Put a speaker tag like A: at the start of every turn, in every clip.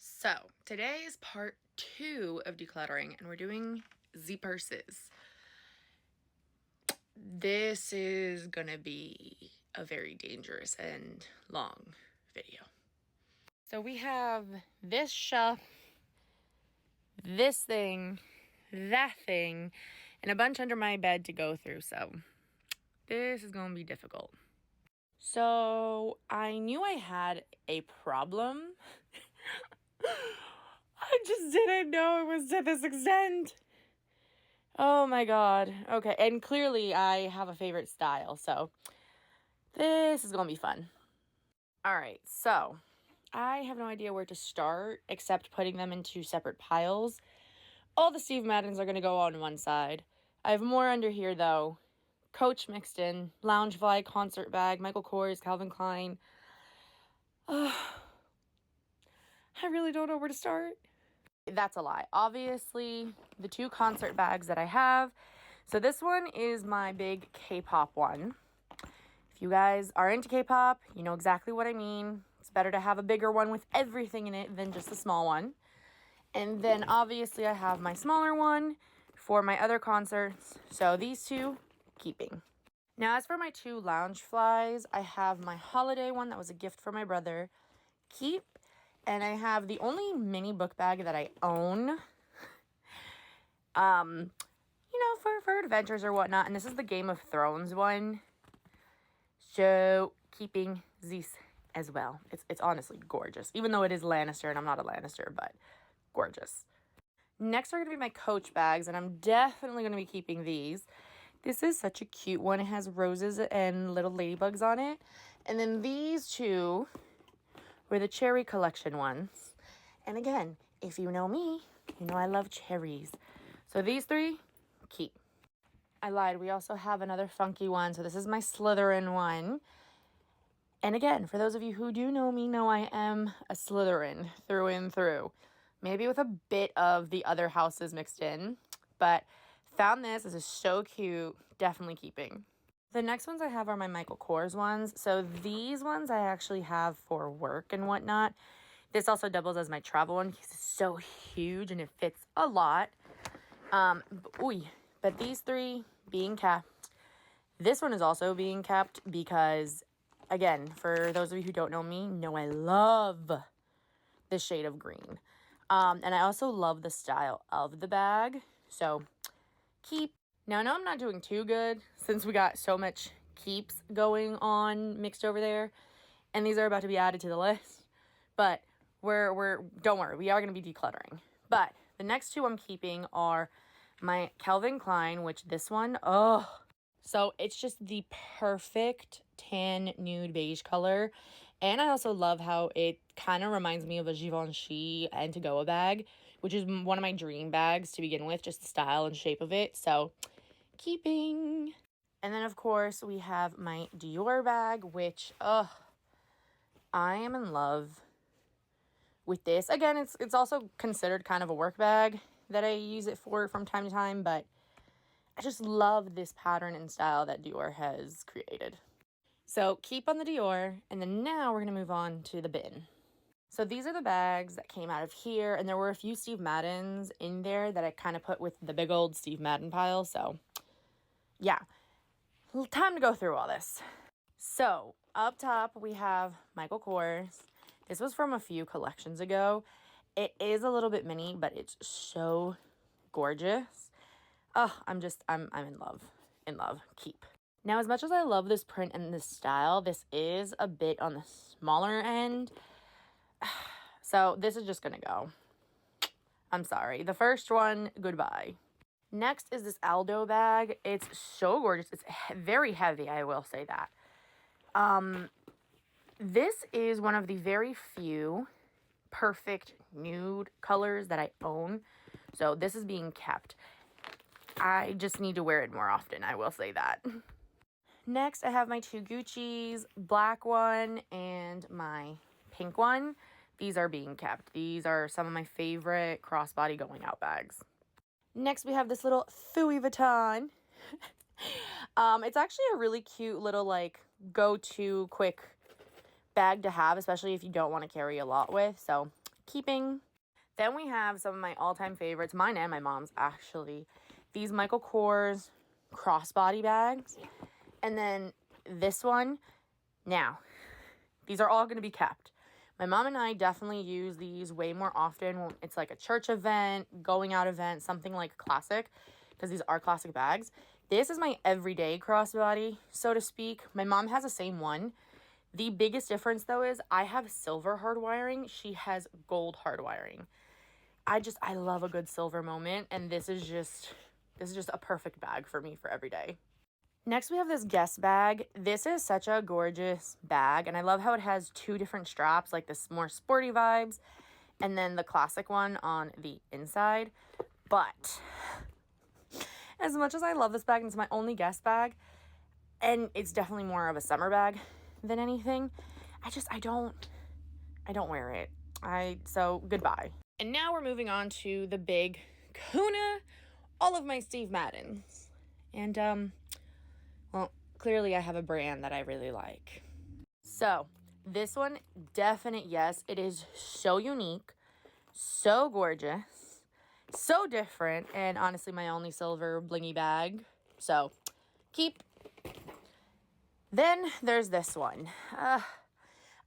A: So today is part 2 of decluttering, and we're doing Z purses. This is gonna be a very dangerous and long video. So we have this shelf, this thing, that thing, and a bunch under my bed to go through, so this is gonna be difficult. So I knew I had a problem. I just didn't know it was to this extent. Oh my god. Okay, and clearly I have a favorite style, so this is gonna be fun. Alright, so I have no idea where to start except putting them into separate piles. All the Steve Maddens are gonna go on one side. I have more under here though. Coach mixed in, Loungefly, concert bag, Michael Kors, Calvin Klein. I really don't know where to start. That's a lie. Obviously, the 2 concert bags that I have. So this one is my big K-pop one. If you guys are into K-pop, you know exactly what I mean. It's better to have a bigger one with everything in it than just a small one. And then obviously I have my smaller one for my other concerts. So these 2, keeping. Now as for my 2 Loungeflies, I have my holiday one that was a gift for my brother. Keep. And I have the only mini book bag that I own, for adventures or whatnot. And this is the Game of Thrones one. So, keeping this as well. It's honestly gorgeous. Even though it is Lannister and I'm not a Lannister, but gorgeous. Next are going to be my Coach bags. And I'm definitely going to be keeping these. This is such a cute one. It has roses and little ladybugs on it. And then these 2... were the cherry collection ones. And again, if you know me, you know I love cherries. So these 3, keep. I lied. We also have another funky one. So this is my Slytherin one. And again, for those of you who do know me, know I am a Slytherin through and through. Maybe with a bit of the other houses mixed in. But found this. This is so cute. Definitely keeping. The next ones I have are my Michael Kors ones. So these ones I actually have for work and whatnot. This also doubles as my travel one because it's so huge and it fits a lot. But these 3 being kept. This one is also being kept because, again, for those of you who don't know me, know I love the shade of green. And I also love the style of the bag. So, keep. Now, I know I'm not doing too good since we got so much keeps going on mixed over there. And these are about to be added to the list. But don't worry, we are going to be decluttering. But the next 2 I'm keeping are my Calvin Klein, which this one, so it's just the perfect tan nude beige color. And I also love how it kind of reminds me of a Givenchy and to-go bag, which is one of my dream bags to begin with, just the style and shape of it. So, keeping. And then, of course, we have my Dior bag, which, I am in love with this. Again, it's also considered kind of a work bag that I use it for from time to time, but I just love this pattern and style that Dior has created. So keep on the Dior, and then now we're going to move on to the bin. So these are the bags that came out of here, and there were a few Steve Maddens in there that I kind of put with the big old Steve Madden pile, so yeah. Time to go through all this. So up top, we have Michael Kors. This was from a few collections ago. It is a little bit mini, but it's so gorgeous. I'm in love. In love. Keep. Now, as much as I love this print and this style, this is a bit on the smaller end. So this is just gonna go. I'm sorry. The first one, goodbye. Next is this Aldo bag. It's so gorgeous. It's very heavy, I will say that. This is one of the very few perfect nude colors that I own. So this is being kept. I just need to wear it more often, I will say that. Next, I have my 2 Gucci's, black one and my pink one. These are being kept. These are some of my favorite crossbody going out bags. Next, we have this little Louis Vuitton. It's actually a really cute little, like, go-to quick bag to have, especially if you don't want to carry a lot with. So, keeping. Then we have some of my all-time favorites, mine and my mom's actually. These Michael Kors crossbody bags. And then this one. Now, these are all going to be kept. My mom and I definitely use these way more often when it's like a church event, going out event, something like classic, because these are classic bags. This is my everyday crossbody, so to speak. My mom has the same one. The biggest difference, though, is I have silver hardwiring. She has gold hardwiring. I love a good silver moment, and this is just a perfect bag for me for every day. Next, we have this Guess bag. This is such a gorgeous bag, and I love how it has two different straps, like this more sporty vibes, and then the classic one on the inside. But as much as I love this bag, and it's my only Guess bag, and it's definitely more of a summer bag than anything, I don't wear it. So goodbye. And now we're moving on to the big kahuna, all of my Steve Maddens. And, well, clearly I have a brand that I really like. So, this one, definite yes. It is so unique, so gorgeous, so different, and honestly my only silver blingy bag. So, keep. Then there's this one.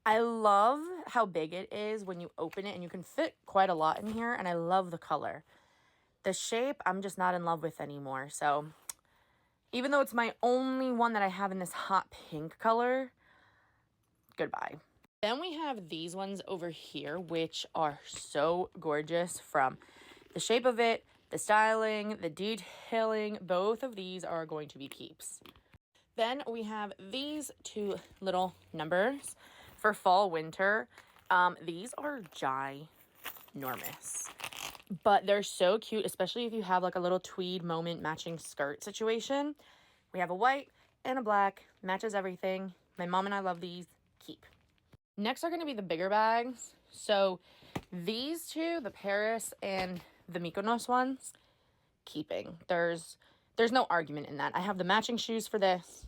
A: I love how big it is when you open it, and you can fit quite a lot in here, and I love the color. The shape, I'm just not in love with anymore, so even though it's my only one that I have in this hot pink color, goodbye. Then we have these ones over here, which are so gorgeous from the shape of it, the styling, the detailing. Both of these are going to be keeps. Then we have these two little numbers for fall, winter. These are ginormous, but they're so cute, especially if you have like a little tweed moment matching skirt situation. We have a white and a black, matches everything. My mom and I love these. Keep. Next are going to be the bigger bags. So these two, the Paris and the Mykonos ones, keeping. There's no argument in that. I have the matching shoes for this.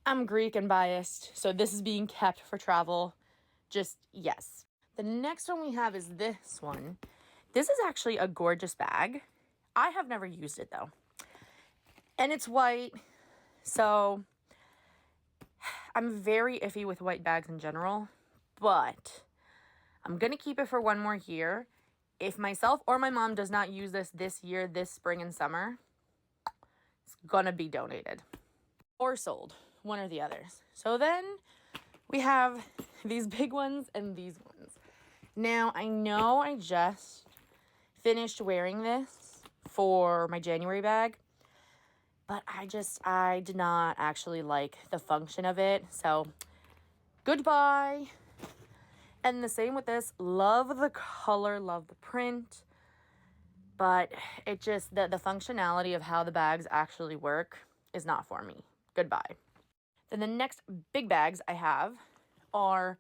A: I'm Greek and biased, so this is being kept for travel. Just yes. The next one we have is this one. This is actually a gorgeous bag. I have never used it though. And it's white, so I'm very iffy with white bags in general, but I'm gonna keep it for one more year. If myself or my mom does not use this year, this spring and summer, it's gonna be donated or sold, one or the others. So then we have these big ones and these ones. Now, I know I just finished wearing this for my January bag, but I did not actually like the function of it. So goodbye. And the same with this. Love the color, love the print, but it just, the functionality of how the bags actually work is not for me. Goodbye. Then the next big bags I have are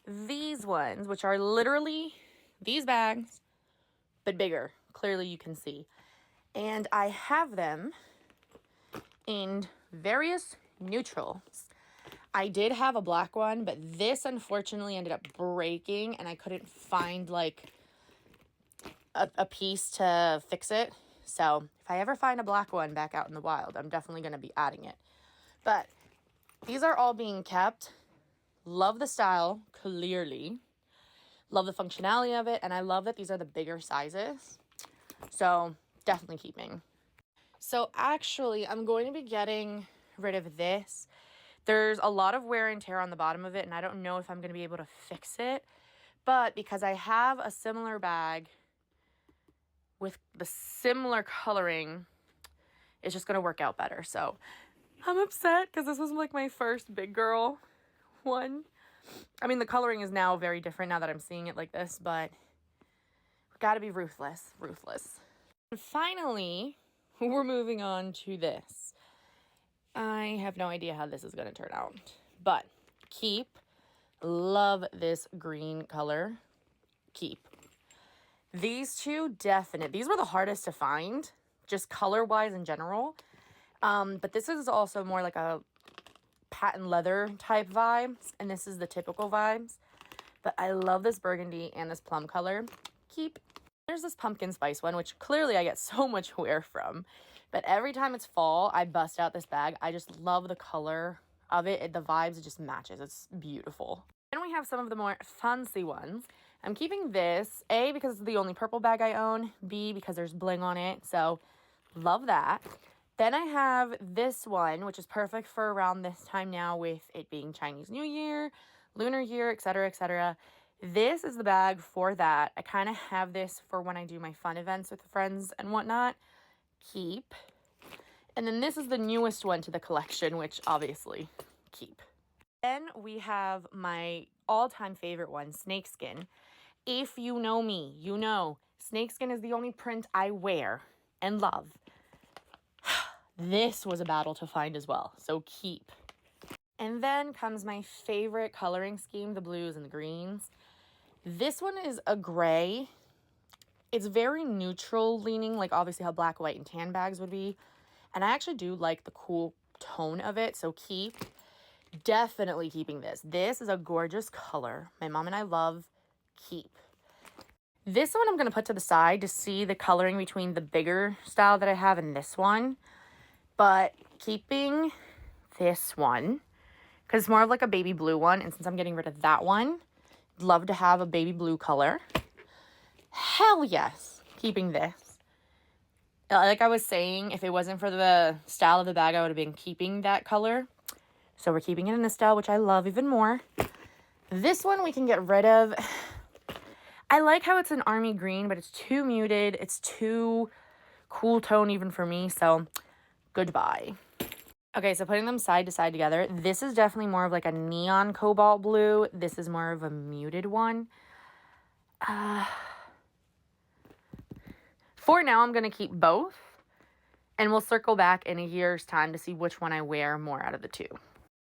A: these ones, which are literally these bags, but bigger. Clearly you can see. And I have them in various neutrals. I did have a black one, but this unfortunately ended up breaking, and I couldn't find like a piece to fix it. So if I ever find a black one back out in the wild, I'm definitely going to be adding it. But these are all being kept. Love the style, clearly. Love the functionality of it, and I love that these are the bigger sizes. So definitely keeping. So actually, I'm going to be getting rid of this. There's a lot of wear and tear on the bottom of it, and I don't know if I'm going to be able to fix it. But because I have a similar bag with the similar coloring, it's just going to work out better. So I'm upset because this was like my first big girl one. I mean, the coloring is now very different now that I'm seeing it like this, but we got to be ruthless. And finally, we're moving on to this. I have no idea how this is going to turn out, but keep. Love this green color. Keep. These two, definite. These were the hardest to find, just color-wise in general. But this is also more like a patent leather type vibes, and this is the typical vibes. But I love this burgundy and this plum color. Keep. There's this pumpkin spice one, which clearly I get so much wear from. But every time it's fall, I bust out this bag. I just love the color of it. The vibes, it just matches. It's beautiful. Then we have some of the more fancy ones. I'm keeping this, A, because it's the only purple bag I own. B, because there's bling on it. So, love that. Then I have this one, which is perfect for around this time now with it being Chinese New Year, Lunar Year, etc., etc. This is the bag for that. I kind of have this for when I do my fun events with friends and whatnot. Keep. And then this is the newest one to the collection, which obviously keep. Then we have my all-time favorite one, snakeskin. If you know me, you know snakeskin is the only print I wear and love. This was a battle to find as well, so keep. And then comes my favorite coloring scheme, the blues and the greens. This one is a gray. It's very neutral leaning, like obviously how black, white, and tan bags would be. And I actually do like the cool tone of it, so keep. Definitely keeping this. This is a gorgeous color. My mom and I love. Keep. This one I'm going to put to the side to see the coloring between the bigger style that I have and this one. But keeping this one, because it's more of like a baby blue one. And since I'm getting rid of that one, I'd love to have a baby blue color. Hell yes, keeping this. Like I was saying, if it wasn't for the style of the bag, I would have been keeping that color. So we're keeping it in this style, which I love even more. This one we can get rid of. I like how it's an army green, but it's too muted. It's too cool tone even for me, so goodbye. Okay, so putting them side to side together, this is definitely more of like a neon cobalt blue. This is more of a muted one. For now, I'm going to keep both, and we'll circle back in a year's time to see which one I wear more out of the two.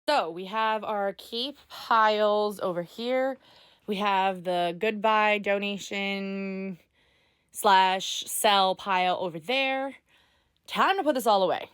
A: So we have our keep piles over here. We have the goodbye donation / sell pile over there. Time to put this all away.